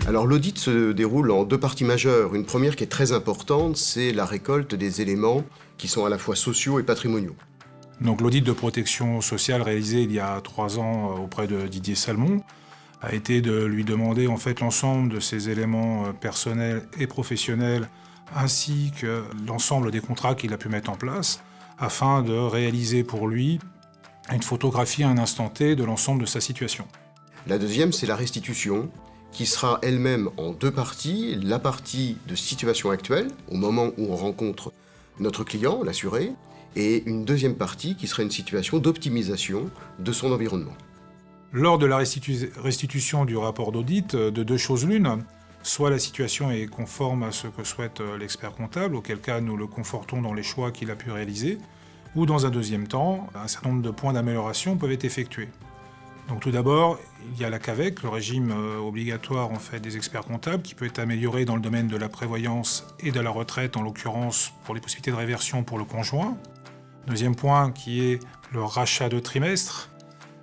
Alors l'audit se déroule en deux parties majeures. Une première qui est très importante, c'est la récolte des éléments qui sont à la fois sociaux et patrimoniaux. Donc l'audit de protection sociale réalisé il y a 3 ans auprès de Didier Salmon a été de lui demander en fait l'ensemble de ses éléments personnels et professionnels ainsi que l'ensemble des contrats qu'il a pu mettre en place afin de réaliser pour lui une photographie à un instant T de l'ensemble de sa situation. La deuxième, c'est la restitution, qui sera elle-même en deux parties. La partie de situation actuelle, au moment où on rencontre notre client, l'assuré, et une deuxième partie qui sera une situation d'optimisation de son environnement. Lors de la restitution du rapport d'audit, de deux choses l'une, soit la situation est conforme à ce que souhaite l'expert comptable, auquel cas nous le confortons dans les choix qu'il a pu réaliser, ou dans un deuxième temps, un certain nombre de points d'amélioration peuvent être effectués. Donc tout d'abord, il y a la CAVEC, le régime obligatoire en fait des experts comptables, qui peut être amélioré dans le domaine de la prévoyance et de la retraite, en l'occurrence pour les possibilités de réversion pour le conjoint. Deuxième point qui est le rachat de trimestre,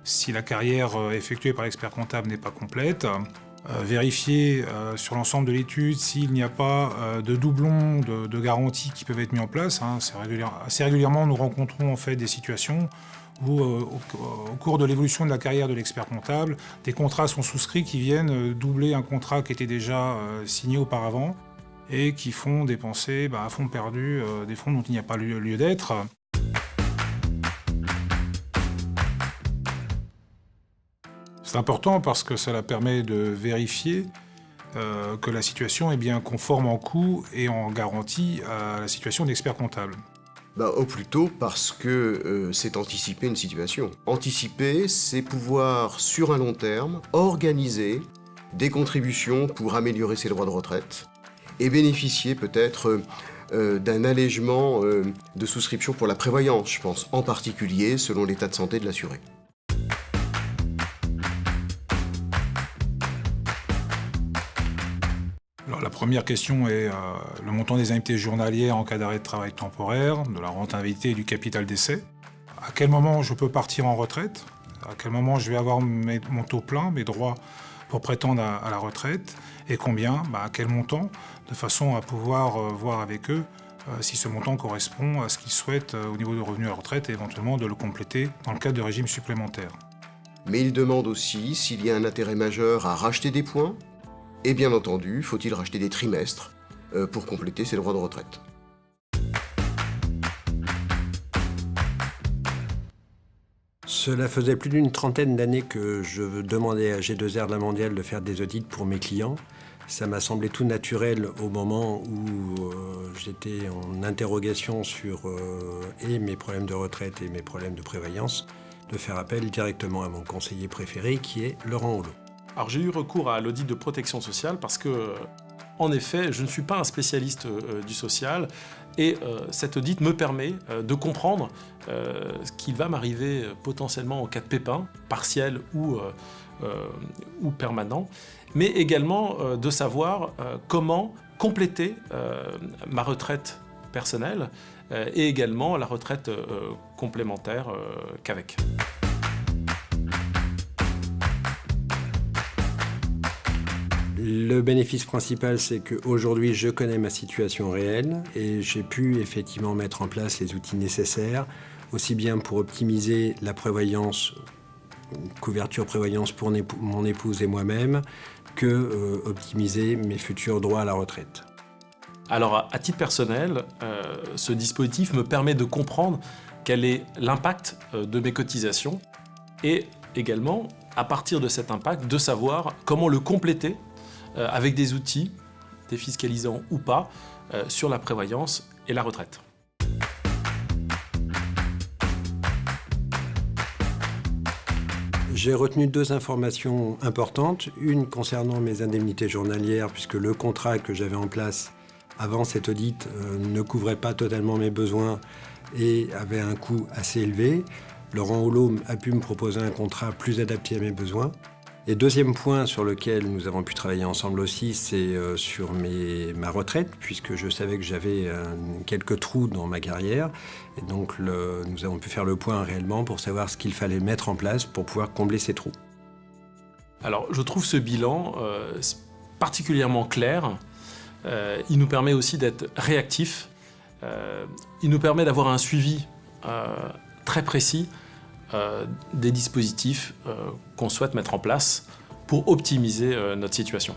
si la carrière effectuée par l'expert comptable n'est pas complète. Vérifier sur l'ensemble de l'étude s'il n'y a pas de doublons de garanties qui peuvent être mis en place. Assez régulièrement, nous rencontrons en fait des situations où, au cours de l'évolution de la carrière de l'expert comptable, des contrats sont souscrits qui viennent doubler un contrat qui était déjà signé auparavant et qui font dépenser à fonds perdu des fonds dont il n'y a pas lieu d'être. C'est important parce que cela permet de vérifier que la situation est bien conforme en coût et en garantie à la situation d'expert comptable. Au plutôt parce que c'est anticiper une situation. Anticiper, c'est pouvoir, sur un long terme, organiser des contributions pour améliorer ses droits de retraite et bénéficier peut-être d'un allègement de souscription pour la prévoyance, je pense, en particulier selon l'état de santé de l'assuré. Alors, la première question est le montant des indemnités journalières en cas d'arrêt de travail temporaire, de la rente invalidité et du capital décès. À quel moment je peux partir en retraite? À quel moment je vais avoir mon taux plein, mes droits pour prétendre à la retraite? Et combien? À quel montant? De façon à pouvoir voir avec eux si ce montant correspond à ce qu'ils souhaitent au niveau de revenus à la retraite et éventuellement de le compléter dans le cadre de régimes supplémentaires. Mais il demande aussi s'il y a un intérêt majeur à racheter des points. Et bien entendu, faut-il racheter des trimestres pour compléter ses droits de retraite. Cela faisait plus d'une trentaine d'années que je demandais à G2R de la Mondiale de faire des audits pour mes clients. Ça m'a semblé tout naturel au moment où j'étais en interrogation sur et mes problèmes de retraite et mes problèmes de prévoyance, de faire appel directement à mon conseiller préféré qui est Laurent Hollot. Alors j'ai eu recours à l'audit de protection sociale parce que, en effet, je ne suis pas un spécialiste du social et cet audit me permet de comprendre ce qui va m'arriver potentiellement en cas de pépin, partiel ou permanent, mais également de savoir comment compléter ma retraite personnelle et également la retraite complémentaire qu'avec. Le bénéfice principal, c'est qu'aujourd'hui, je connais ma situation réelle et j'ai pu effectivement mettre en place les outils nécessaires, aussi bien pour optimiser la prévoyance, couverture prévoyance pour mon épouse et moi-même, que optimiser mes futurs droits à la retraite. Alors, à titre personnel, ce dispositif me permet de comprendre quel est l'impact de mes cotisations et également, à partir de cet impact, de savoir comment le compléter avec des outils, défiscalisants ou pas, sur la prévoyance et la retraite. J'ai retenu deux informations importantes. Une concernant mes indemnités journalières, puisque le contrat que j'avais en place avant cet audit ne couvrait pas totalement mes besoins et avait un coût assez élevé. Laurent Hollot a pu me proposer un contrat plus adapté à mes besoins. Et deuxième point sur lequel nous avons pu travailler ensemble aussi, c'est sur ma retraite, puisque je savais que j'avais quelques trous dans ma carrière. Et donc nous avons pu faire le point réellement pour savoir ce qu'il fallait mettre en place pour pouvoir combler ces trous. Alors je trouve ce bilan particulièrement clair. Il nous permet aussi d'être réactifs. Il nous permet d'avoir un suivi très précis des dispositifs qu'on souhaite mettre en place pour optimiser notre situation.